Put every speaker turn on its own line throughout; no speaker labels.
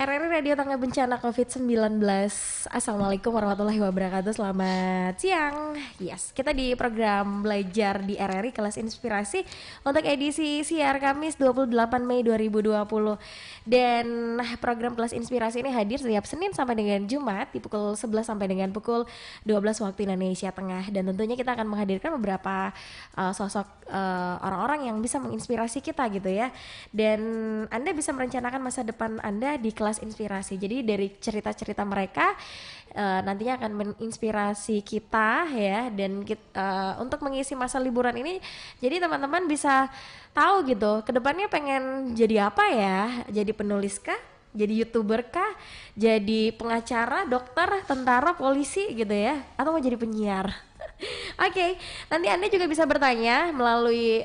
RRI Radio Tangga Bencana COVID-19. Assalamualaikum warahmatullahi wabarakatuh. Selamat siang. Yes, kita di program belajar di RRI Kelas Inspirasi untuk edisi siar Kamis 28 Mei 2020. Dan program Kelas Inspirasi ini hadir setiap Senin sampai dengan Jumat di pukul 11 sampai dengan pukul 12 waktu Indonesia Tengah. Dan tentunya kita akan menghadirkan beberapa sosok orang-orang yang bisa menginspirasi kita gitu ya. Dan Anda bisa merencanakan masa depan Anda di Kelas Inspirasi. Jadi dari cerita-cerita mereka nantinya akan menginspirasi kita ya. Dan untuk mengisi masa liburan ini, jadi teman-teman bisa tahu gitu kedepannya pengen jadi apa ya. Jadi penulis kah? Jadi YouTuber kah? Jadi pengacara, dokter, tentara, polisi gitu ya? Atau mau jadi penyiar? Oke, nanti Anda juga bisa bertanya melalui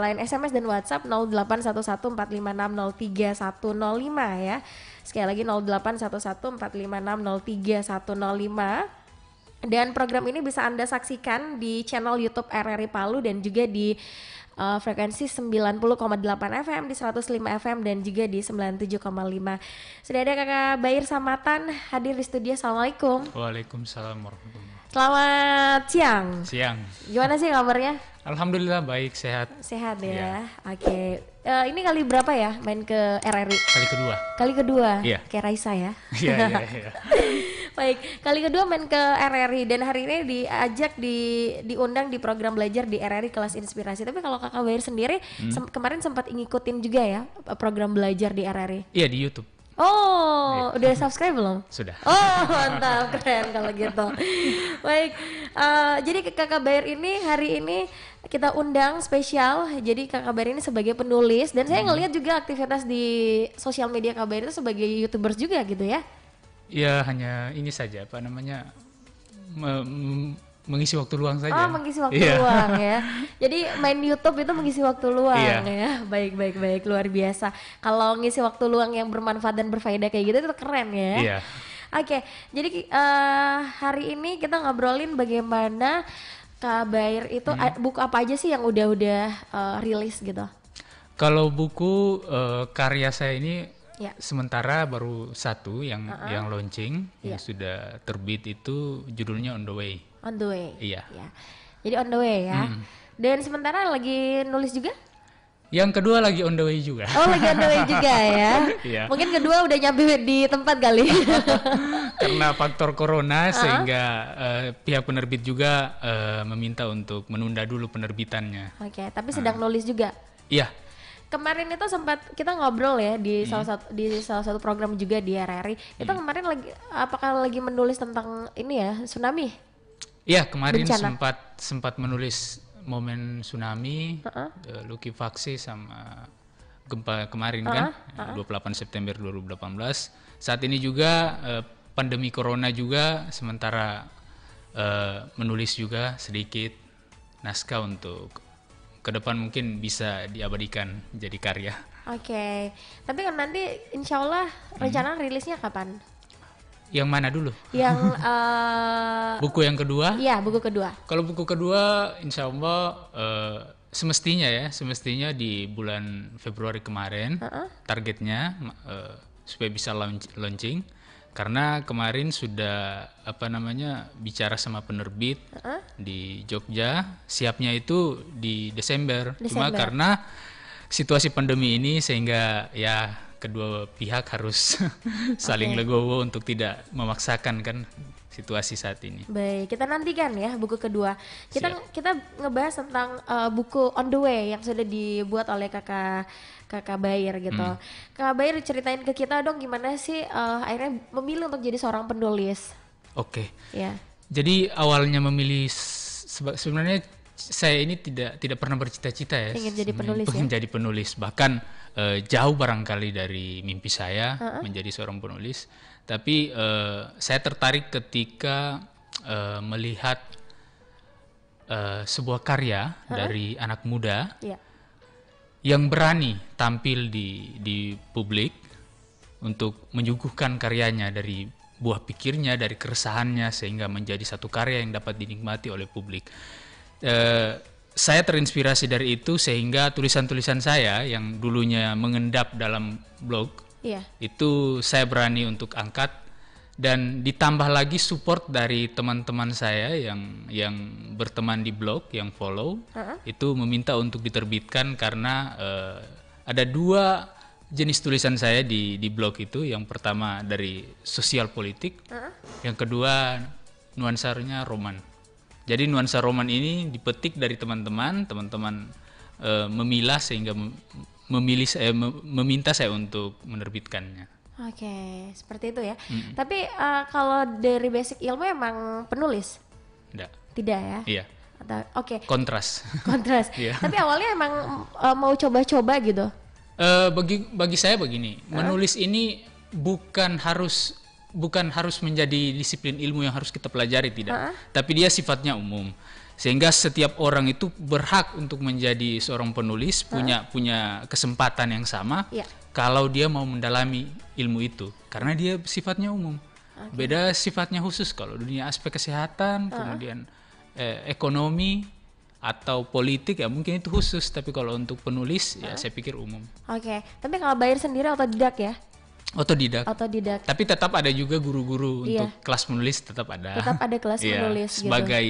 line SMS dan WhatsApp 081145603105 ya. Sekali lagi 081145603105. Dan program ini bisa Anda saksikan di channel YouTube RRI Palu dan juga di frekuensi 90,8 FM, di 105 FM dan juga di 97,5. Sudah ada Kakak Bair Samatan hadir di studio. Assalamualaikum.
Waalaikumsalam warahmatullahi.
Selamat siang.
Siang.
Gimana sih kabarnya?
Alhamdulillah baik, sehat.
Sehat ya.
Iya.
Oke. Ini kali berapa ya main ke RRI?
Kali kedua.
Kali kedua.
Iya.
Kayak Raisa ya.
Iya.
Baik, kali kedua main ke RRI dan hari ini diundang di program belajar di RRI Kelas Inspirasi. Tapi kalau Kakak Bair sendiri kemarin sempat ngikutin juga ya program belajar di RRI?
Iya, di YouTube.
Oh, udah subscribe belum?
Sudah.
Oh, mantap, keren kalau gitu. Baik, jadi Kakak Bair ini hari ini kita undang spesial. Jadi Kakak Bair ini sebagai penulis dan saya ngelihat juga aktivitas di sosial media Kakak Bair itu sebagai YouTubers juga gitu ya?
Ya, hanya ini saja, apa namanya, mengisi waktu luang saja.
Oh, mengisi waktu luang ya. Jadi main YouTube itu mengisi waktu luang ya. Baik, luar biasa. Kalau ngisi waktu luang yang bermanfaat dan berfaedah kayak gitu itu keren ya.
Iya.
Oke, jadi hari ini kita ngobrolin bagaimana Kak Bair itu buku apa aja sih yang udah rilis gitu?
Kalau buku karya saya ini
Ya.
sementara baru satu yang launching, yang
Ya.
sudah terbit itu judulnya On The Way.
On the way.
Iya.
Ya. Jadi on the way ya. Dan sementara lagi nulis juga?
Yang kedua lagi on the way juga.
Oh, lagi on the way juga ya.
Iya.
Mungkin kedua udah nyampe di tempat kali.
Karena faktor corona sehingga pihak penerbit juga meminta untuk menunda dulu penerbitannya.
Oke, tapi sedang nulis juga.
Iya.
Kemarin itu sempat kita ngobrol ya di salah satu program juga di RRI. Itu kemarin apakah lagi menulis tentang ini ya, tsunami?
Iya, kemarin
Bencana.
sempat menulis momen tsunami, likuifaksi sama gempa kemarin kan, 28 September 2018. Saat ini juga pandemi corona juga, sementara menulis juga sedikit naskah untuk ke depan mungkin bisa diabadikan jadi karya.
Oke, tapi kan nanti insya Allah rencana rilisnya kapan?
Yang mana dulu?
Yang
Buku yang kedua?
Iya, buku kedua.
Kalau buku kedua, insya Allah semestinya di bulan Februari kemarin targetnya supaya bisa launching. Karena kemarin sudah bicara sama penerbit di Jogja, siapnya itu di Desember. Cuma karena situasi pandemi ini sehingga ya kedua pihak harus saling legowo untuk tidak memaksakan kan situasi saat ini.
Baik, kita nantikan ya buku kedua. Kita ngebahas tentang buku On The Way yang sudah dibuat oleh Kakak Bair gitu. Kakak Bair ceritain ke kita dong gimana sih akhirnya memilih untuk jadi seorang penulis.
Oke.
Ya.
Jadi awalnya memilih sebenarnya saya ini tidak pernah bercita-cita ya.
Ingin jadi penulis
ingin jadi penulis, bahkan jauh barangkali dari mimpi saya menjadi seorang penulis. Tapi saya tertarik ketika melihat sebuah karya dari anak muda yang berani tampil di publik untuk menyuguhkan karyanya dari buah pikirnya, dari keresahannya sehingga menjadi satu karya yang dapat dinikmati oleh publik. Saya terinspirasi dari itu sehingga tulisan-tulisan saya yang dulunya mengendap dalam blog
Iya.
Itu saya berani untuk angkat, dan ditambah lagi support dari teman-teman saya yang berteman di blog, yang follow, itu meminta untuk diterbitkan karena ada 2 jenis tulisan saya di blog itu. Yang pertama dari sosial politik, yang kedua nuansanya roman. Jadi nuansa roman ini dipetik dari teman-teman memilah sehingga meminta saya untuk menerbitkannya.
Oke, seperti itu ya. Tapi kalau dari basic ilmu emang penulis? Tidak ya?
Iya.
Oke.
Kontras.
Iya. Tapi awalnya emang mau coba-coba gitu?
Bagi saya begini, menulis ini bukan harus menjadi disiplin ilmu yang harus kita pelajari, tidak. Tapi dia sifatnya umum, sehingga setiap orang itu berhak untuk menjadi seorang penulis, punya kesempatan yang sama, kalau dia mau mendalami ilmu itu, karena dia sifatnya umum. Beda sifatnya khusus kalau dunia aspek kesehatan, kemudian ekonomi atau politik ya mungkin itu khusus, tapi kalau untuk penulis ya saya pikir umum.
Oke, tapi kalau Bair sendiri otodidak ya?
Otodidak. Tapi tetap ada juga guru-guru untuk kelas menulis, tetap ada.
Tetap ada kelas menulis gitu.
Sebagai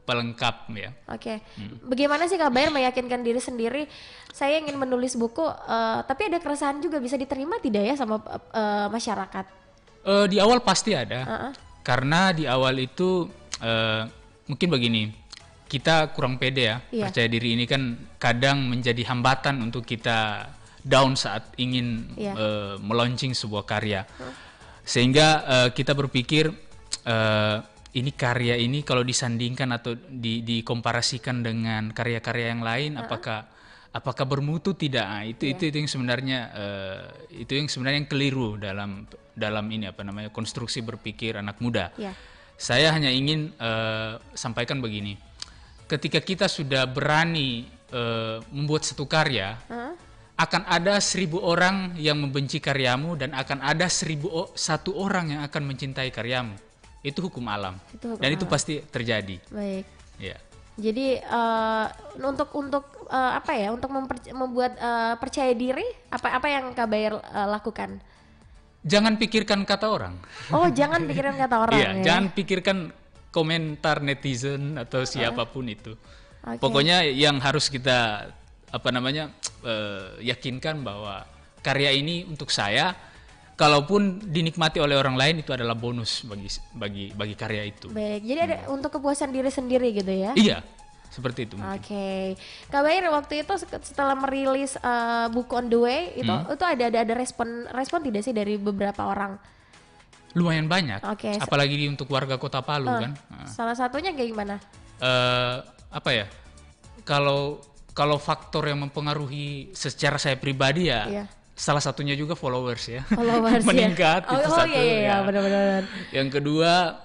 pelengkap ya.
Oke. Bagaimana sih Kak Bair meyakinkan diri sendiri, saya ingin menulis buku, tapi ada keresahan juga, bisa diterima tidak ya sama masyarakat?
Di awal pasti ada. Karena di awal itu mungkin begini, kita kurang pede ya. Percaya diri ini kan kadang menjadi hambatan untuk kita down saat ingin melaunching sebuah karya. Sehingga kita berpikir ini karya ini kalau disandingkan atau dikomparasikan dengan karya-karya yang lain, apakah bermutu tidak? Itu yang sebenarnya yang keliru dalam ini konstruksi berpikir anak muda. Saya hanya ingin sampaikan begini. Ketika kita sudah berani membuat satu karya, akan ada 1000 orang yang membenci karyamu dan akan ada 1001 orang yang akan mencintai karyamu. Itu hukum alam. Itu pasti terjadi.
Baik.
Ya.
Jadi untuk membuat percaya diri, apa yang Kak Bair lakukan?
Jangan pikirkan kata orang.
Oh, jangan pikirkan kata orang.
Iya, jangan pikirkan komentar netizen atau siapapun itu. Pokoknya yang harus kita yakinkan bahwa karya ini untuk saya, kalaupun dinikmati oleh orang lain itu adalah bonus bagi karya itu.
Baik, jadi ada untuk kepuasan diri sendiri gitu ya?
Iya, seperti itu.
Oke. Kak Bair waktu itu setelah merilis buku On The Way itu ada respon tidak sih dari beberapa orang?
Lumayan banyak, apalagi untuk warga Kota Palu kan.
Salah satunya kayak gimana?
Kalau faktor yang mempengaruhi secara saya pribadi salah satunya juga followers ya. Meningkat itu satu.
Iya, benar-benar.
Yang kedua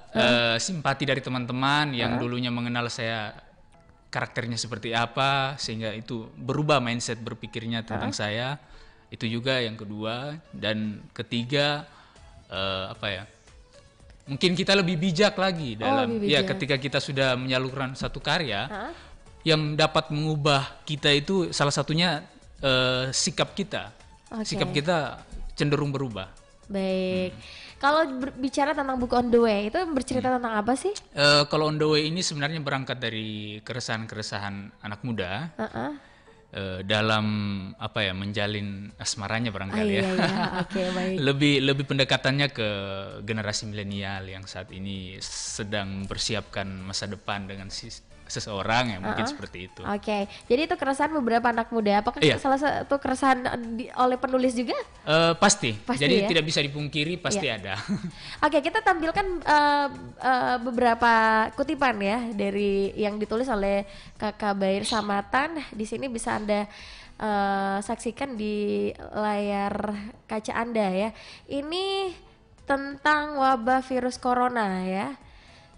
simpati dari teman-teman yang dulunya mengenal saya karakternya seperti apa, sehingga itu berubah mindset berpikirnya tentang saya. Itu juga yang kedua. Dan ketiga mungkin kita lebih bijak lagi dalam ketika kita sudah menyalurkan satu karya yang dapat mengubah kita, itu salah satunya sikap kita. Sikap kita cenderung berubah.
Baik. Kalau bicara tentang buku On The Way itu bercerita tentang apa sih?
Kalau On The Way ini sebenarnya berangkat dari keresahan-keresahan anak muda. Dalam menjalin asmaranya barangkali ya.
Baik.
Lebih pendekatannya ke generasi milenial yang saat ini sedang mempersiapkan masa depan dengan seseorang yang mungkin seperti itu.
Jadi itu keresahan beberapa anak muda. Apakah salah satu keresahan oleh penulis juga?
Pasti. Jadi tidak bisa dipungkiri, pasti ada.
Kita tampilkan beberapa kutipan ya dari yang ditulis oleh Kakak Bair Samatan. Di sini bisa Anda saksikan di layar kaca Anda ya. Ini tentang wabah virus corona ya.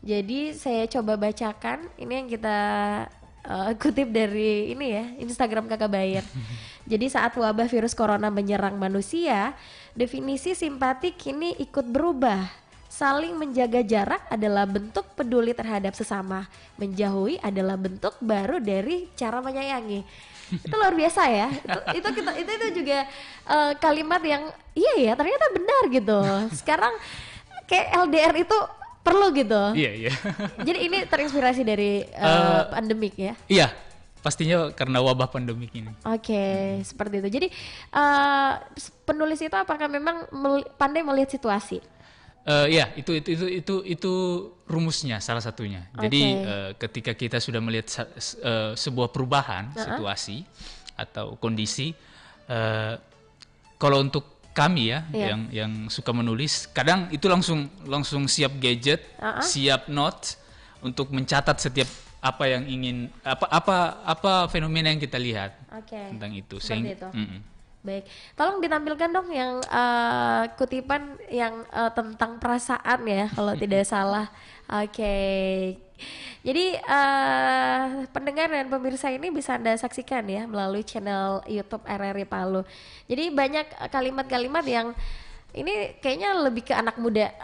Jadi saya coba bacakan, ini yang kita kutip dari ini ya, Instagram Kakak Bair. Jadi saat wabah virus corona menyerang manusia, definisi simpati kini ikut berubah. Saling menjaga jarak adalah bentuk peduli terhadap sesama. Menjauhi adalah bentuk baru dari cara menyayangi. Itu luar biasa ya. Itu juga kalimat yang iya ya ternyata benar gitu. Sekarang kayak LDR itu perlu gitu.
Iya.
Jadi ini terinspirasi dari pandemik ya.
Iya, pastinya karena wabah pandemik ini.
Oke, seperti itu. Jadi penulis itu apakah memang pandai melihat situasi?
Ya, itu rumusnya salah satunya. Jadi ketika kita sudah melihat sebuah perubahan situasi atau kondisi, kalau untuk kami ya yang suka menulis, kadang itu langsung siap gadget, siap notes untuk mencatat setiap apa yang ingin apa fenomena yang kita lihat tentang itu.
Seperti itu. Baik, tolong ditampilkan dong yang kutipan yang tentang perasaan ya, kalau tidak salah. Jadi pendengar dan pemirsa ini bisa Anda saksikan ya melalui channel YouTube RRI Palu. Jadi banyak kalimat-kalimat yang ini kayaknya lebih ke anak muda.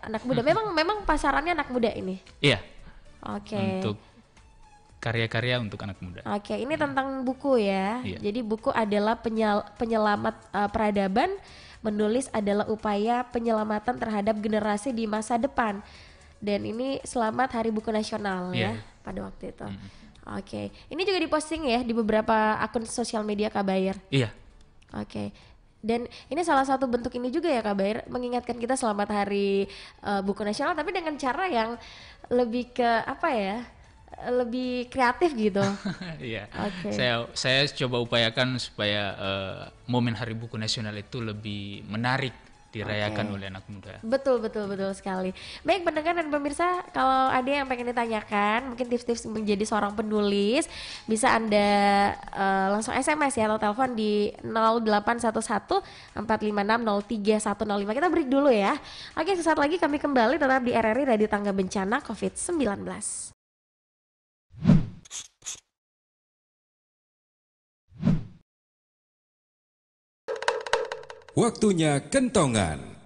Memang pasarannya anak muda ini.
Iya. Untuk karya-karya untuk anak muda.
Ini tentang buku ya.
Iya.
Jadi buku adalah penyelamat peradaban, menulis adalah upaya penyelamatan terhadap generasi di masa depan. Dan ini selamat Hari Buku Nasional ya pada waktu itu. Ini juga diposting ya di beberapa akun sosial media Kabair.
Iya.
Dan ini salah satu bentuk ini juga ya Kabair, mengingatkan kita selamat Hari Buku Nasional, tapi dengan cara yang lebih ke apa ya? Lebih kreatif gitu.
Iya. Saya coba upayakan supaya momen Hari Buku Nasional itu lebih menarik dirayakan oleh anak muda.
Betul sekali. Baik pendengar dan pemirsa, kalau ada yang pengen ditanyakan, mungkin tips-tips menjadi seorang penulis, bisa Anda langsung SMS ya atau telepon di 0811 456 03105. Kita break dulu ya. Sesaat lagi kami kembali tetap di RRI Radio Tangga Bencana COVID-19.
Waktunya kentongan.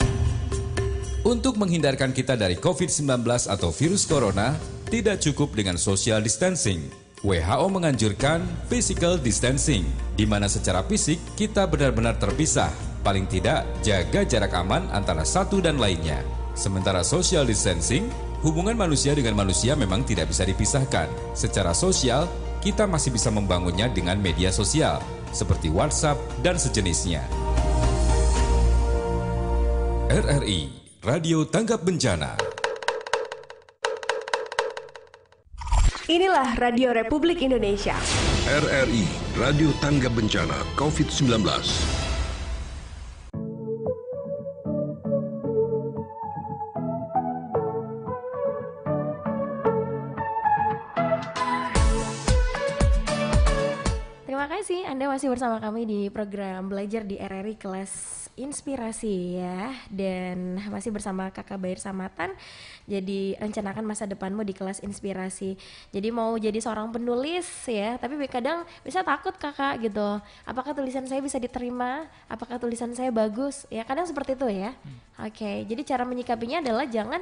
Untuk menghindarkan kita dari COVID-19 atau virus corona, tidak cukup dengan social distancing. WHO menganjurkan physical distancing, di mana secara fisik kita benar-benar terpisah. Paling tidak, jaga jarak aman antara satu dan lainnya. Sementara social distancing, hubungan manusia dengan manusia memang tidak bisa dipisahkan. Secara sosial, kita masih bisa membangunnya dengan media sosial, seperti WhatsApp dan sejenisnya. RRI, Radio Tanggap Bencana.
Inilah Radio Republik Indonesia.
RRI, Radio Tanggap Bencana COVID-19.
Terima kasih Anda masih bersama kami di program Belajar di RRI Kelas Inspirasi ya. Dan masih bersama Kakak Bair Samatan. Jadi rencanakan masa depanmu di Kelas Inspirasi. Jadi mau jadi seorang penulis ya, tapi kadang bisa takut kakak gitu. Apakah tulisan saya bisa diterima? Apakah tulisan saya bagus? Ya kadang seperti itu ya. Jadi cara menyikapinya adalah jangan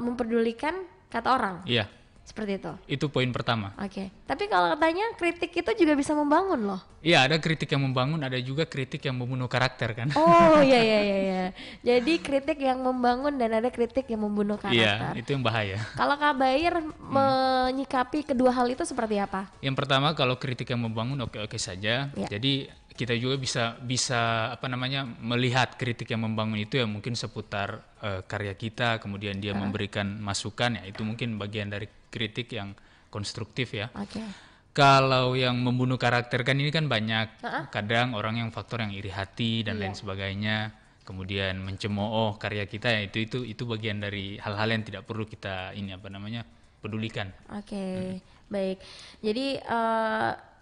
memperdulikan kata orang.
Iya.
Seperti itu.
Itu poin pertama.
Tapi kalau katanya kritik itu juga bisa membangun loh.
Iya, ada kritik yang membangun, ada juga kritik yang membunuh karakter kan.
Oh iya. Jadi kritik yang membangun dan ada kritik yang membunuh karakter.
Iya, itu yang bahaya.
Kalau Kak Bair menyikapi kedua hal itu seperti apa?
Yang pertama, kalau kritik yang membangun oke saja. Ya. Jadi kita juga bisa melihat kritik yang membangun itu yang mungkin seputar karya kita, kemudian dia memberikan masukan, ya itu mungkin bagian dari kritik yang konstruktif ya. Kalau yang membunuh karakter kan ini kan banyak, kadang orang yang faktor yang iri hati dan lain sebagainya, kemudian mencemooh karya kita, ya itu bagian dari hal-hal yang tidak perlu kita pedulikan.
Baik. Jadi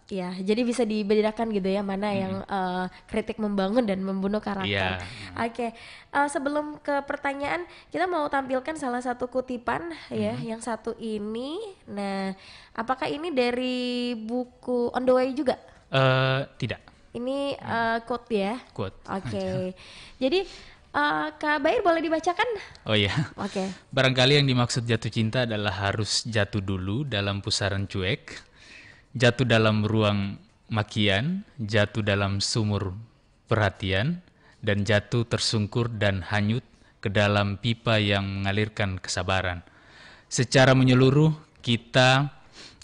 ya, jadi bisa dibedakan gitu ya mana yang kritik membangun dan membunuh karakter. Sebelum ke pertanyaan, kita mau tampilkan salah satu kutipan ya, yang satu ini. Nah, apakah ini dari buku On the Way juga?
Tidak.
Ini quote ya.
Quote.
Jadi Kak Bair boleh dibacakan?
Oh iya.
Oke.
Barangkali yang dimaksud jatuh cinta adalah harus jatuh dulu dalam pusaran cuek, jatuh dalam ruang makian, jatuh dalam sumur perhatian, dan jatuh tersungkur dan hanyut ke dalam pipa yang mengalirkan kesabaran. Secara menyeluruh, kita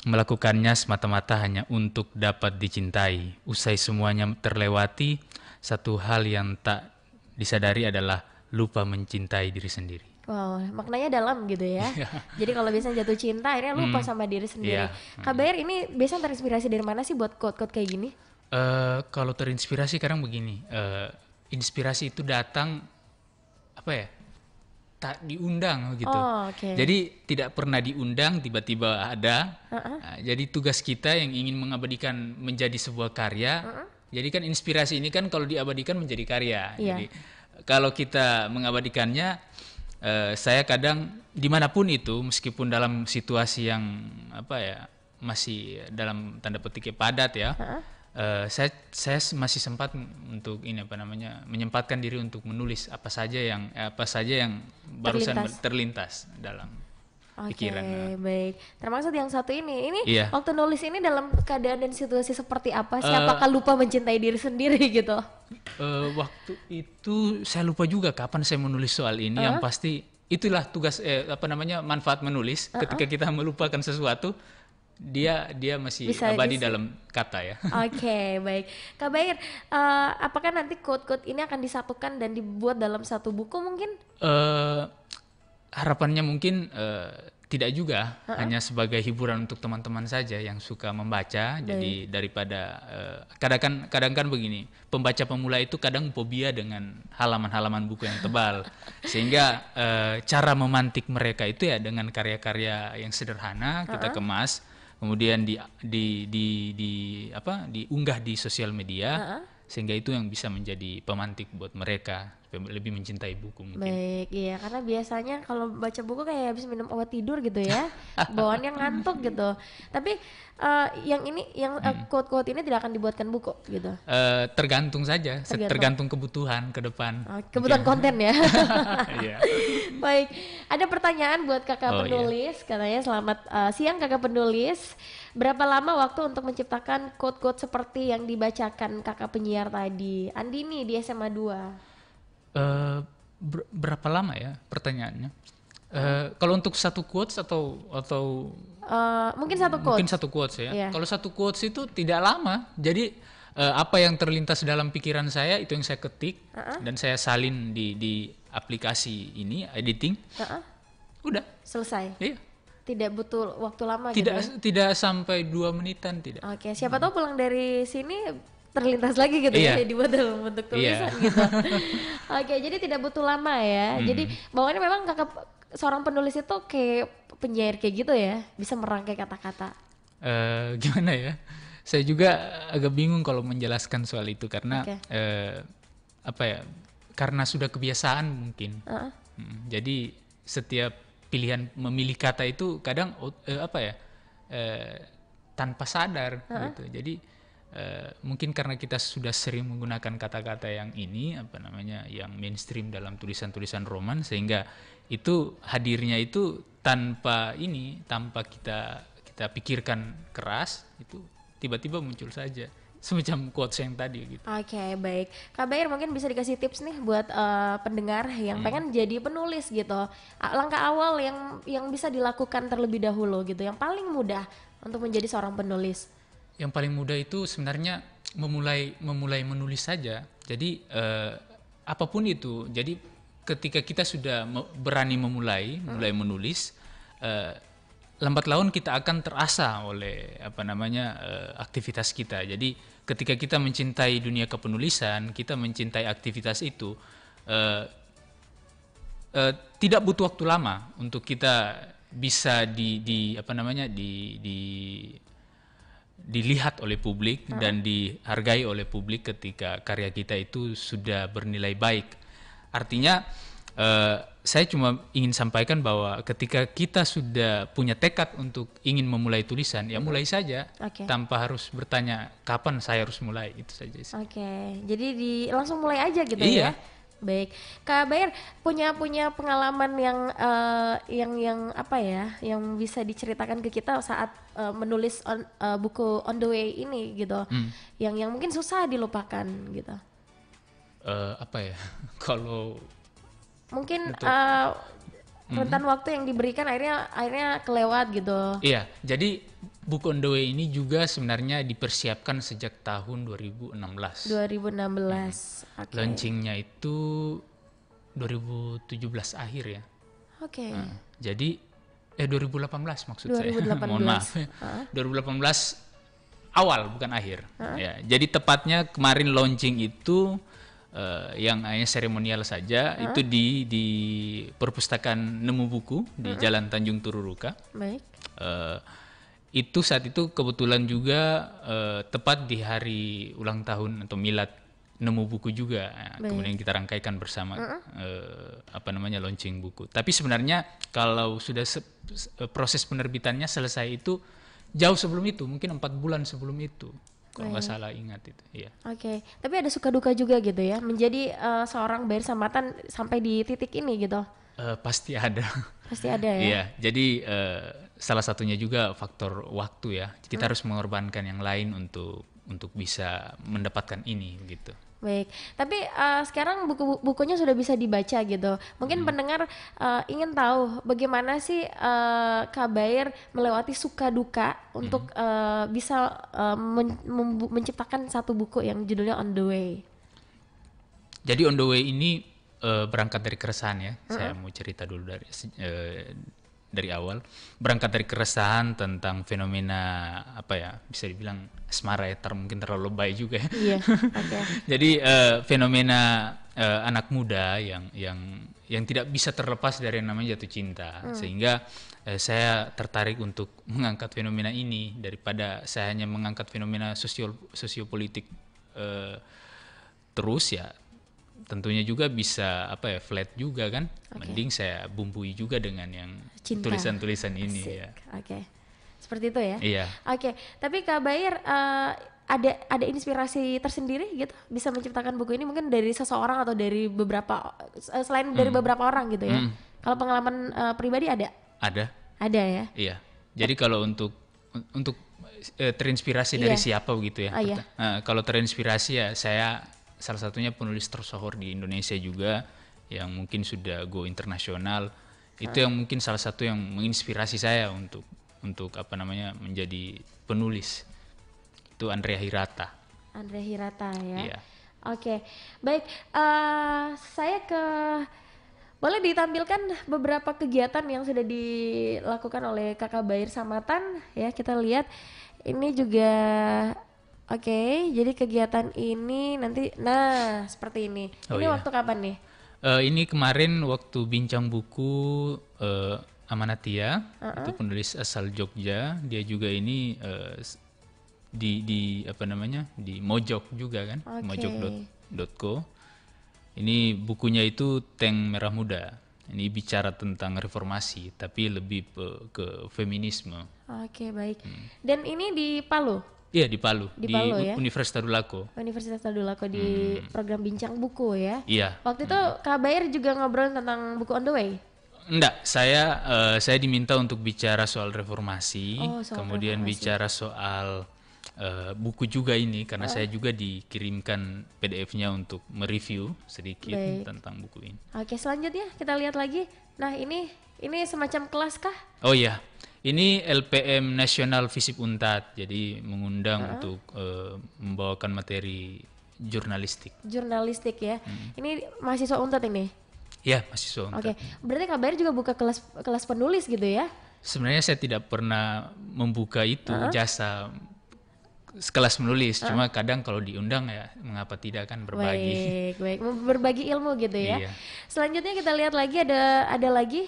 melakukannya semata-mata hanya untuk dapat dicintai. Usai semuanya terlewati, satu hal yang tak disadari adalah lupa mencintai diri sendiri.
Wow, maknanya dalam gitu ya. Jadi kalau biasanya jatuh cinta, akhirnya lupa sama diri sendiri. Kak Bair ini biasanya terinspirasi dari mana sih buat quote-quote kayak gini?
Kalau terinspirasi kadang begini, inspirasi itu datang apa ya? Tak diundang gitu.
Okay.
Jadi tidak pernah diundang, tiba-tiba ada. Jadi tugas kita yang ingin mengabadikan menjadi sebuah karya. Jadi kan inspirasi ini kan kalau diabadikan menjadi karya. Jadi kalau kita mengabadikannya, saya kadang dimanapun itu, meskipun dalam situasi yang apa ya masih dalam tanda petik padat ya. Saya masih sempat untuk ini apa namanya menyempatkan diri untuk menulis apa saja yang barusan terlintas dalam pikiran.
Oke, baik. Termasuk yang satu ini waktu nulis ini dalam keadaan dan situasi seperti apa sih? Apakah lupa mencintai diri sendiri gitu?
Waktu itu saya lupa juga kapan saya menulis soal ini. Yang pasti itulah tugas manfaat menulis. Ketika kita melupakan sesuatu, dia masih bisa abadi dalam kata ya.
Oke, baik. Kak Bair, apakah nanti quote-quote ini akan disatukan dan dibuat dalam satu buku mungkin?
Harapannya mungkin tidak juga, hanya sebagai hiburan untuk teman-teman saja yang suka membaca. Jadi daripada kadang kan begini, pembaca pemula itu kadang fobia dengan halaman-halaman buku yang tebal, sehingga cara memantik mereka itu ya dengan karya-karya yang sederhana kita kemas. Kemudian diunggah di sosial media, sehingga itu yang bisa menjadi pemantik buat mereka lebih mencintai buku mungkin.
Baik, iya, karena biasanya kalau baca buku kayak habis minum obat tidur gitu ya, bawaannya ngantuk gitu. Tapi yang quote-quote ini tidak akan dibuatkan buku gitu.
Tergantung saja, tergantung kebutuhan ke depan.
Kebutuhan konten ya.
Iya.
Baik, ada pertanyaan buat kakak penulis, katanya selamat siang kakak penulis. Berapa lama waktu untuk menciptakan quote-quote seperti yang dibacakan kakak penyiar tadi? Andini di SMA 2.
Berapa lama ya pertanyaannya? Kalau untuk satu quotes atau
mungkin satu quotes.
Mungkin satu quotes ya. Yeah. Kalau satu quotes itu tidak lama. Jadi apa yang terlintas dalam pikiran saya itu yang saya ketik dan saya salin di aplikasi ini editing. Udah selesai. Iya.
Tidak butuh waktu lama
gitu. Tidak sampai 2 menitan tidak.
Oke, siapa tahu pulang dari sini terlintas lagi gitu ya, dibuat dalam bentuk tulisan gitu. Oke, jadi tidak butuh lama ya. Jadi bawaannya memang kakak seorang penulis itu kayak penyair kayak gitu ya, bisa merangkai kata-kata.
Gimana ya? Saya juga agak bingung kalau menjelaskan soal itu karena karena sudah kebiasaan mungkin. Jadi setiap pilihan memilih kata itu kadang tanpa sadar gitu. Jadi mungkin karena kita sudah sering menggunakan kata-kata yang yang mainstream dalam tulisan-tulisan roman, sehingga itu hadirnya itu tanpa kita pikirkan keras, itu tiba-tiba muncul saja semacam quotes yang tadi gitu.
Oke, baik. Kak Bair mungkin bisa dikasih tips nih buat pendengar yang pengen jadi penulis gitu. Langkah awal yang bisa dilakukan terlebih dahulu gitu, yang paling mudah untuk menjadi seorang penulis.
Yang paling mudah itu sebenarnya memulai menulis saja. Jadi apapun itu. Jadi ketika kita sudah berani memulai menulis, lambat laun kita akan terasa oleh aktivitas kita. Jadi ketika kita mencintai dunia kepenulisan, kita mencintai aktivitas itu, tidak butuh waktu lama untuk kita bisa dilihat oleh publik dan dihargai oleh publik ketika karya kita itu sudah bernilai baik. Artinya saya cuma ingin sampaikan bahwa ketika kita sudah punya tekad untuk ingin memulai tulisan, ya mulai saja tanpa harus bertanya kapan saya harus mulai, itu saja.
Jadi langsung mulai aja gitu ya. Baik, Kak Bayer punya pengalaman yang apa ya, yang bisa diceritakan ke kita saat menulis buku On the Way ini gitu, yang mungkin susah dilupakan gitu.
Apa ya? Kalau
Mungkin rentan waktu yang diberikan akhirnya kelewat gitu.
iya, jadi buku On the Way ini juga sebenarnya dipersiapkan sejak tahun 2016.
2016. Oke.
Launchingnya itu 2017 akhir ya.
Oke.
Jadi 2018 maksud
2018.
saya. Mohon maaf. 2018 awal bukan akhir. Ya, jadi tepatnya kemarin launching itu yang hanya seremonial saja itu di perpustakaan Nemu Buku di Jalan Tanjung Tururuka.
Baik.
Itu saat itu kebetulan juga tepat di hari ulang tahun atau milad Nemu Buku juga. Kemudian kita rangkaikan bersama launching buku. Tapi sebenarnya kalau sudah proses penerbitannya selesai itu jauh sebelum itu, mungkin 4 bulan sebelum itu. Kalau nggak salah ingat itu, ya.
Oke. Tapi ada suka duka juga gitu ya, menjadi seorang Bayer Samatan sampai di titik ini gitu.
Pasti ada.
Pasti ada ya.
Iya, jadi salah satunya juga faktor waktu ya. Kita harus mengorbankan yang lain untuk bisa mendapatkan ini gitu.
Baik, tapi sekarang bukunya sudah bisa dibaca gitu. Mungkin pendengar ingin tahu bagaimana sih Kak Bayer melewati suka duka untuk bisa menciptakan satu buku yang judulnya On the Way.
Jadi On the Way ini berangkat dari keresahan ya. Saya mau cerita dulu dari awal. Berangkat dari keresahan tentang fenomena apa ya, bisa dibilang asmara ya, mungkin terlalu lebay juga ya.
Iya, oke.
Jadi fenomena anak muda yang tidak bisa terlepas dari yang namanya jatuh cinta, sehingga saya tertarik untuk mengangkat fenomena ini daripada saya hanya mengangkat fenomena sosiopolitik terus ya. Tentunya juga bisa flat juga kan. Mending saya bumbui juga dengan yang
Cinta.
tulisan-tulisan ini.
Asik.
Ya.
Oke. Seperti itu ya.
Iya.
Oke. Tapi Kak Bayer ada inspirasi tersendiri gitu bisa menciptakan buku ini mungkin dari seseorang atau dari beberapa selain dari beberapa orang gitu ya. Kalau pengalaman pribadi ada?
Ada.
Ada ya.
Iya. Jadi kalau untuk terinspirasi dari siapa begitu ya.
Iya.
Kalau terinspirasi ya saya salah satunya penulis tersohor di Indonesia juga yang mungkin sudah go internasional. Itu yang mungkin salah satu yang menginspirasi saya untuk menjadi penulis. Itu Andrea Hirata.
Andrea Hirata ya.
Iya.
Oke. Baik, saya boleh ditampilkan beberapa kegiatan yang sudah dilakukan oleh Kakak Bayer Samatan ya. Kita lihat ini juga. Oke, jadi kegiatan ini nanti, seperti ini. Ini waktu kapan nih?
Ini kemarin waktu bincang buku Amanatia, itu penulis asal Jogja. Dia juga ini di Mojok juga kan, mojok.co. Ini bukunya itu Tank Merah Muda. Ini bicara tentang reformasi, tapi lebih ke feminisme.
Oke, baik. Dan ini di Palu?
Iya, di Palu,
di Palu, ya?
Universitas Tadulako.
Universitas Tadulako di program bincang buku ya.
Iya.
Waktu itu Kak Bayer juga ngobrol tentang buku On the Way.
Enggak, saya diminta untuk bicara soal reformasi, kemudian bicara soal buku juga ini karena saya juga dikirimkan PDF-nya untuk mereview sedikit tentang buku ini. Oke,
selanjutnya kita lihat lagi. Nah, ini semacam kelas kah?
Oh iya. Ini LPM Nasional Visip Untat, jadi mengundang untuk membawakan materi jurnalistik.
Jurnalistik ya. Ini mahasiswa Untat ini?
Ya, mahasiswa Untat.
Oke, berarti Kak Bayer juga buka kelas penulis gitu ya?
Sebenarnya saya tidak pernah membuka itu jasa kelas menulis, cuma kadang kalau diundang ya mengapa tidak kan berbagi.
Baik, berbagi ilmu gitu ya. Iya. Selanjutnya kita lihat lagi ada lagi.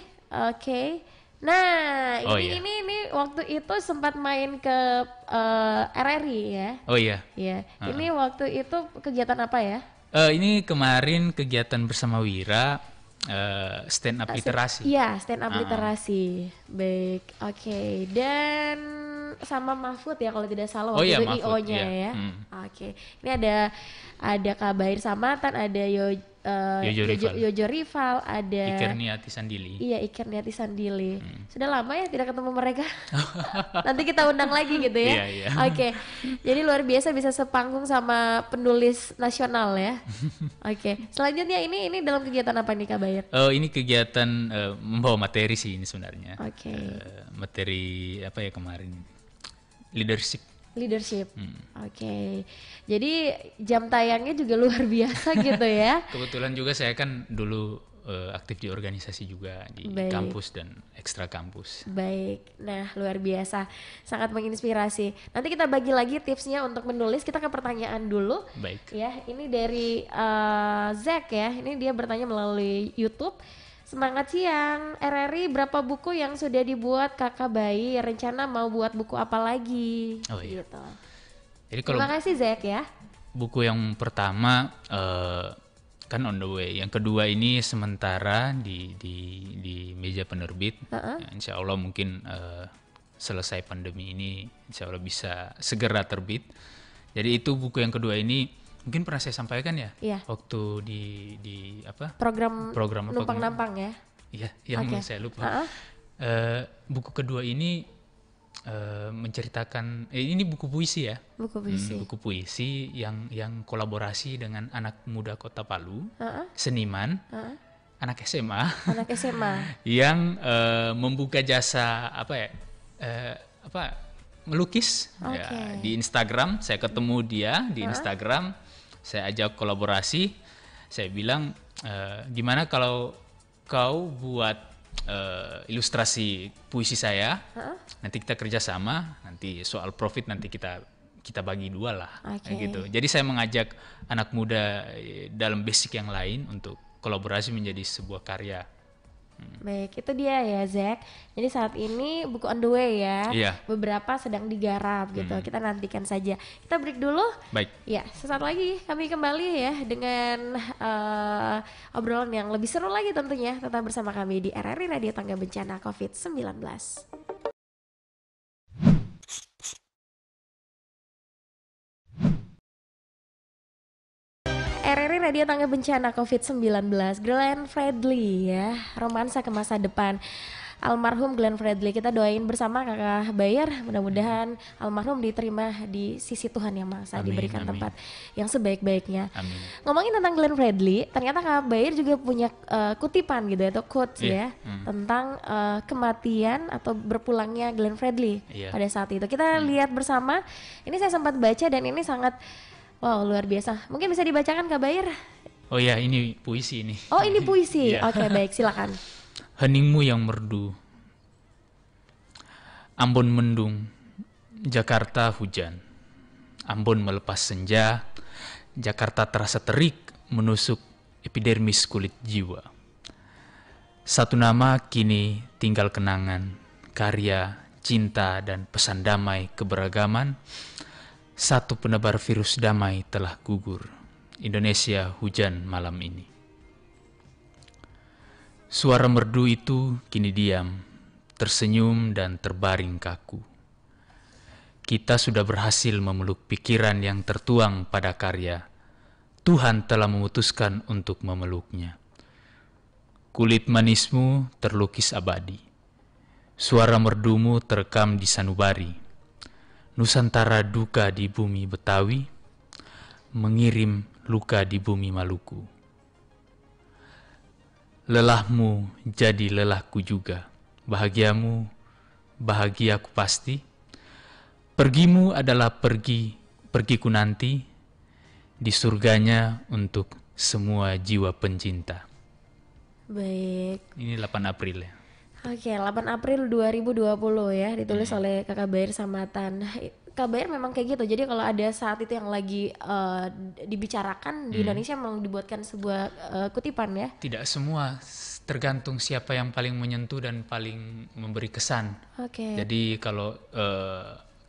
Oke. Nah, ini waktu itu sempat main ke RRI ya.
Oh iya.
Iya. Ini waktu itu kegiatan apa ya?
Ini kemarin kegiatan bersama Wira stand up literasi.
Iya, stand up literasi. Baik. Oke. Dan sama Mahfud ya kalau tidak salah waktu itu IO-nya ya. Oke. Ini ada Kak Bayer Samatan, ada Yojo Rival, ada
Iker Niati Sandili.
Iya, Iker Niati Sandili. Sudah lama ya tidak ketemu mereka. Nanti kita undang lagi gitu ya.
Iya.
Oke. Jadi luar biasa bisa sepanggung sama penulis nasional ya. Oke. Selanjutnya ini dalam kegiatan apa nih Kak Bayer?
Ini kegiatan membawa materi sih ini sebenarnya.
Oke.
Materi apa ya kemarin? Leadership.
Oke. Jadi jam tayangnya juga luar biasa gitu ya.
Kebetulan juga saya kan dulu aktif di organisasi juga di kampus dan ekstra kampus.
Baik. Nah, luar biasa. Sangat menginspirasi. Nanti kita bagi lagi tipsnya untuk menulis. Kita ke pertanyaan dulu.
Baik.
Ya, ini dari Zack ya. Ini dia bertanya melalui YouTube. Semangat siang, RRI berapa buku yang sudah dibuat Kakak Bayi? Rencana mau buat buku apa lagi?
Oh iya.
Gitu.
Jadi kalau
Terima kasih Zack ya.
buku yang pertama kan on the way, yang kedua ini sementara di meja penerbit. Ya, insya Allah mungkin selesai pandemi ini, insya Allah bisa segera terbit. Jadi itu buku yang kedua ini. Mungkin pernah saya sampaikan ya, waktu di apa? Program
Numpang-Nampang ya.
Iya, yang saya lupa. Buku kedua ini menceritakan, ini buku puisi ya. Buku puisi yang kolaborasi dengan anak muda Kota Palu, seniman, anak SMA, yang membuka jasa melukis. Ya, di Instagram saya ketemu dia di Instagram. Saya ajak kolaborasi, saya bilang gimana kalau kau buat ilustrasi puisi saya, nanti kita kerjasama, nanti soal profit nanti kita bagi dua lah, gitu. Jadi saya mengajak anak muda dalam basic yang lain untuk kolaborasi menjadi sebuah karya.
Baik, itu dia ya Zack. Jadi saat ini buku on the way ya.
Iya.
Beberapa sedang digarap gitu. Kita nantikan saja. Kita break dulu.
Baik.
Ya, sesaat lagi kami kembali ya dengan obrolan yang lebih seru lagi tentunya. Tetap bersama kami di RRI Radio Tangga Bencana COVID-19. RRI Radio Tangga Bencana COVID-19, Glenn Fredly ya, romansa ke masa depan. Almarhum Glenn Fredly, kita doain bersama Kakak Bayer, mudah-mudahan almarhum diterima di sisi Tuhan Yang Maha Esa, diberikan tempat yang sebaik-baiknya.
Amin.
Ngomongin tentang Glenn Fredly, ternyata Kakak Bayer juga punya kutipan gitu atau quotes ya tentang kematian atau berpulangnya Glenn Fredly pada saat itu. Kita lihat bersama, ini saya sempat baca dan ini sangat wow, luar biasa. Mungkin bisa dibacakan Kak Bayer?
Oh ya, ini puisi ini.
Oh, ini puisi. Oke, baik, silakan.
Heningmu yang merdu, Ambon mendung, Jakarta hujan. Ambon melepas senja, Jakarta terasa terik menusuk epidermis kulit jiwa. Satu nama kini tinggal kenangan, karya, cinta, dan pesan damai keberagaman. Satu penebar virus damai telah gugur. Indonesia hujan malam ini. Suara merdu itu kini diam, tersenyum dan terbaring kaku. Kita sudah berhasil memeluk pikiran yang tertuang pada karya. Tuhan telah memutuskan untuk memeluknya. Kulit manismu terlukis abadi. Suara merdumu terekam di sanubari. Nusantara duka di bumi Betawi, mengirim luka di bumi Maluku. Lelahmu jadi lelahku juga, bahagiamu bahagiaku pasti. Pergimu adalah pergiku nanti, di surganya untuk semua jiwa pencinta.
Baik.
Ini 8 April ya.
Oke, 8 April 2020 ya, ditulis oleh Kakak Bayer Samatan. Kak Bayer memang kayak gitu, jadi kalau ada saat itu yang lagi dibicarakan di Indonesia memang dibuatkan sebuah kutipan ya?
Tidak semua, tergantung siapa yang paling menyentuh dan paling memberi kesan.
Oke.
Jadi kalau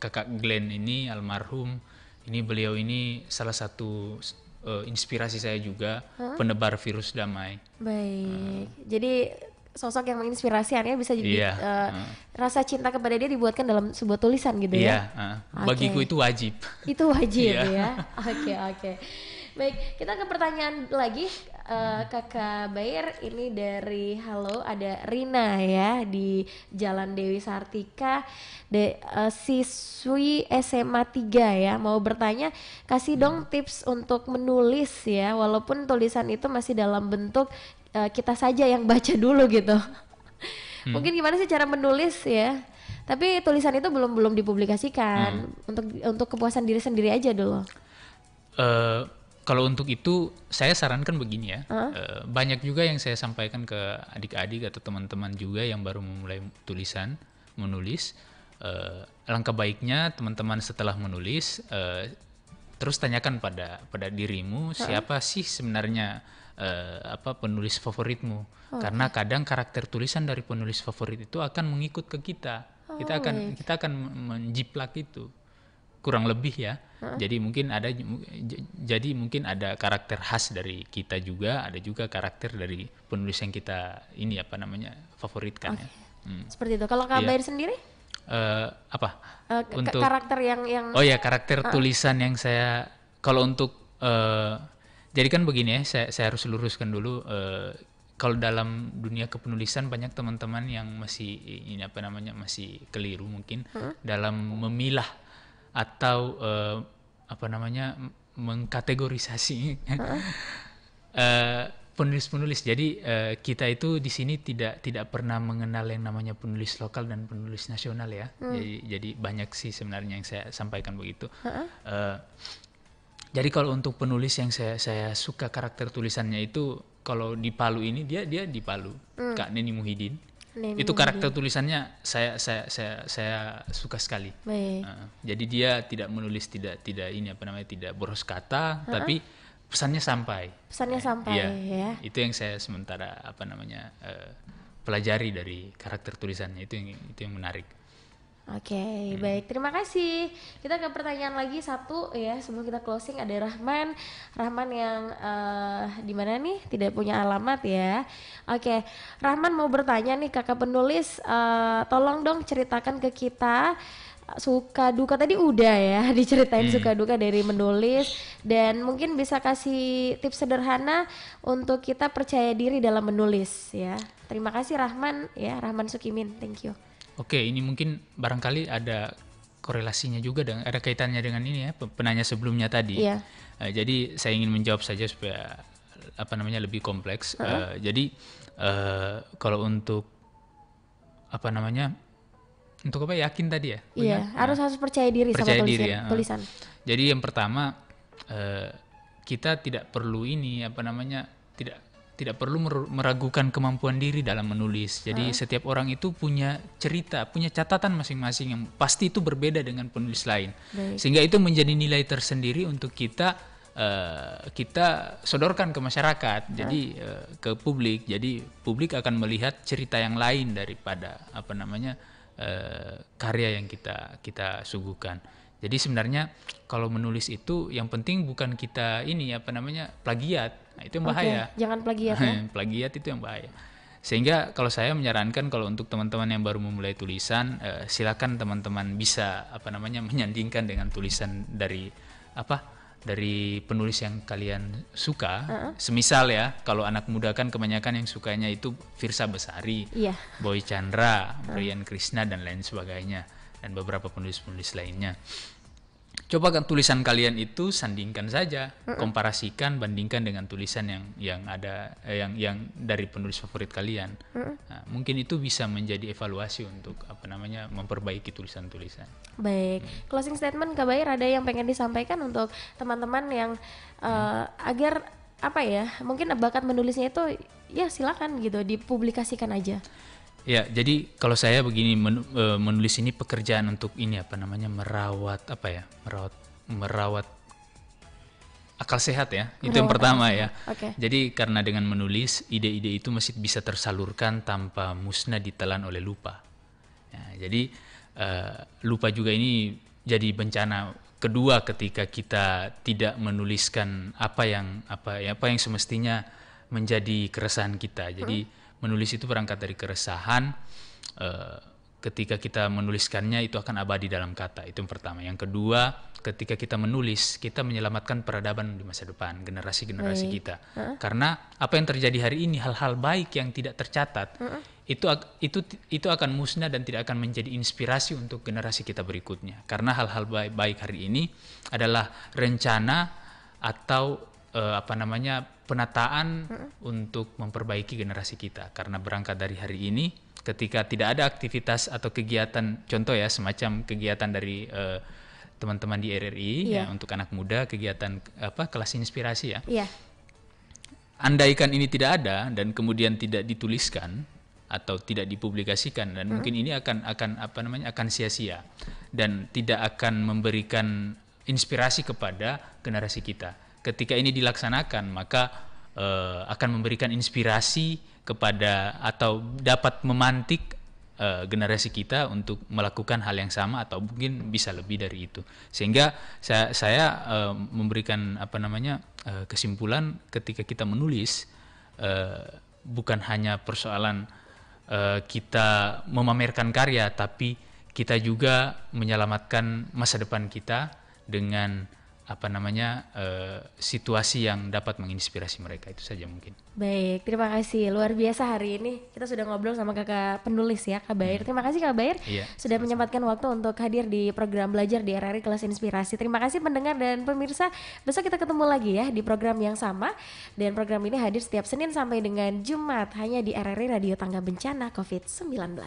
kakak Glenn ini almarhum, beliau ini salah satu inspirasi saya juga, penebar virus damai.
Baik, jadi sosok yang menginspirasi artinya bisa jadi rasa cinta kepada dia dibuatkan dalam sebuah tulisan gitu ya.
Bagiku itu wajib.
Itu wajib ya. Oke. Baik, kita ke pertanyaan lagi. Kakak Bayer, ini dari halo, ada Rina ya di Jalan Dewi Sartika, siswi SMA 3 ya, mau bertanya, kasih dong tips untuk menulis ya, walaupun tulisan itu masih dalam bentuk kita saja yang baca dulu gitu. Mungkin gimana sih cara menulis ya? Tapi tulisan itu belum dipublikasikan, untuk kepuasan diri sendiri aja dulu.
Kalau untuk itu saya sarankan begini ya, banyak juga yang saya sampaikan ke adik-adik atau teman-teman juga yang baru memulai menulis. Langkah baiknya teman-teman setelah menulis, terus tanyakan pada dirimu siapa sih sebenarnya penulis favoritmu, karena kadang karakter tulisan dari penulis favorit itu akan mengikut ke kita. Kita akan menjiplak itu. Kurang lebih ya. Jadi mungkin ada karakter khas dari kita juga, ada juga karakter dari penulis yang kita favoritkan ya.
Seperti itu. Kalau Kak Bayer sendiri?
Untuk
karakter yang
Oh ya, karakter tulisan yang saya kalau untuk jadi kan begini ya, saya harus luruskan dulu, kalau dalam dunia kepenulisan banyak teman-teman yang masih masih keliru mungkin dalam memilah atau mengkategorisasi penulis-penulis. Jadi kita itu di sini tidak pernah mengenal yang namanya penulis lokal dan penulis nasional ya. Jadi banyak sih sebenarnya yang saya sampaikan begitu. Jadi kalau untuk penulis yang saya suka karakter tulisannya itu, kalau di Palu ini dia di Palu, Kak Neni Muhyiddin. Itu karakter tulisannya saya suka sekali. Jadi dia tidak menulis tidak boros kata, tapi pesannya sampai. Ya. Itu yang saya sementara pelajari dari karakter tulisannya, itu yang menarik.
Oke, baik, terima kasih. Kita ke pertanyaan lagi satu ya, sebelum kita closing. Ada Rahman yang di mana nih, tidak punya alamat ya. Oke, Rahman mau bertanya nih, kakak penulis, tolong dong ceritakan ke kita suka duka. Tadi udah ya diceritain suka duka dari menulis, dan mungkin bisa kasih tips sederhana untuk kita percaya diri dalam menulis ya. Terima kasih Rahman ya, Rahman Sukimin, thank you.
Oke, ini mungkin barangkali ada korelasinya juga ada kaitannya dengan ini ya, penanya sebelumnya tadi.
Iya.
Jadi saya ingin menjawab saja supaya lebih kompleks. Jadi kalau untuk yakin tadi ya?
Iya, harus percaya diri sama tulisan.
Jadi yang pertama, kita tidak perlu tidak perlu meragukan kemampuan diri dalam menulis. Jadi setiap orang itu punya cerita, punya catatan masing-masing yang pasti itu berbeda dengan penulis lain. Sehingga itu menjadi nilai tersendiri untuk kita sodorkan ke masyarakat, jadi ke publik. Jadi publik akan melihat cerita yang lain daripada karya yang kita suguhkan. Jadi sebenarnya kalau menulis itu yang penting bukan kita plagiat. Nah, itu yang bahaya.
Jangan plagiat ya.
Plagiat itu yang bahaya. Sehingga kalau saya menyarankan, kalau untuk teman-teman yang baru memulai tulisan, silakan teman-teman bisa menyandingkan dengan tulisan dari penulis yang kalian suka. Semisal ya, kalau anak muda kan kebanyakan yang sukanya itu Firsa Besari, Boy Chandra, Brian Krishna dan lain sebagainya, dan beberapa penulis-penulis lainnya. Coba kan tulisan kalian itu sandingkan saja, komparasikan, bandingkan dengan tulisan yang ada yang dari penulis favorit kalian. Nah, mungkin itu bisa menjadi evaluasi untuk memperbaiki tulisan-tulisan.
Baik, closing statement Kak Bayer, ada yang pengen disampaikan untuk teman-teman yang agar mungkin bakat menulisnya itu ya silakan gitu dipublikasikan aja.
Ya, jadi kalau saya begini, menulis ini pekerjaan untuk merawat akal sehat ya. Itu yang pertama ya. Jadi karena dengan menulis, ide-ide itu masih bisa tersalurkan tanpa musnah ditelan oleh lupa. Ya, jadi lupa juga ini jadi bencana kedua ketika kita tidak menuliskan apa yang semestinya menjadi keresahan kita. Jadi menulis itu berangkat dari keresahan. Ketika kita menuliskannya itu akan abadi dalam kata. Itu yang pertama. Yang kedua, ketika kita menulis, kita menyelamatkan peradaban di masa depan, generasi-generasi kita. Karena apa yang terjadi hari ini, hal-hal baik yang tidak tercatat, itu akan musnah dan tidak akan menjadi inspirasi untuk generasi kita berikutnya. Karena hal-hal baik hari ini adalah rencana atau penataan untuk memperbaiki generasi kita. Karena berangkat dari hari ini, ketika tidak ada aktivitas atau kegiatan, contoh ya semacam kegiatan dari teman-teman di RRI ya, untuk anak muda, kegiatan kelas inspirasi ya. Andaikan ini tidak ada dan kemudian tidak dituliskan atau tidak dipublikasikan, dan mungkin ini akan sia-sia dan tidak akan memberikan inspirasi kepada generasi kita. Ketika ini dilaksanakan, maka akan memberikan inspirasi kepada atau dapat memantik generasi kita untuk melakukan hal yang sama atau mungkin bisa lebih dari itu. Sehingga saya memberikan kesimpulan ketika kita menulis, bukan hanya persoalan kita memamerkan karya, tapi kita juga menyelamatkan masa depan kita dengan situasi yang dapat menginspirasi mereka. Itu saja mungkin.
Baik, terima kasih. Luar biasa hari ini kita sudah ngobrol sama kakak penulis ya, Kak Bair. Terima kasih Kak Bair sudah menyempatkan waktu untuk hadir di program Belajar di RRI Kelas Inspirasi. Terima kasih pendengar dan pemirsa. Besok kita ketemu lagi ya di program yang sama, dan program ini hadir setiap Senin sampai dengan Jumat hanya di RRI Radio Tangga Bencana COVID-19.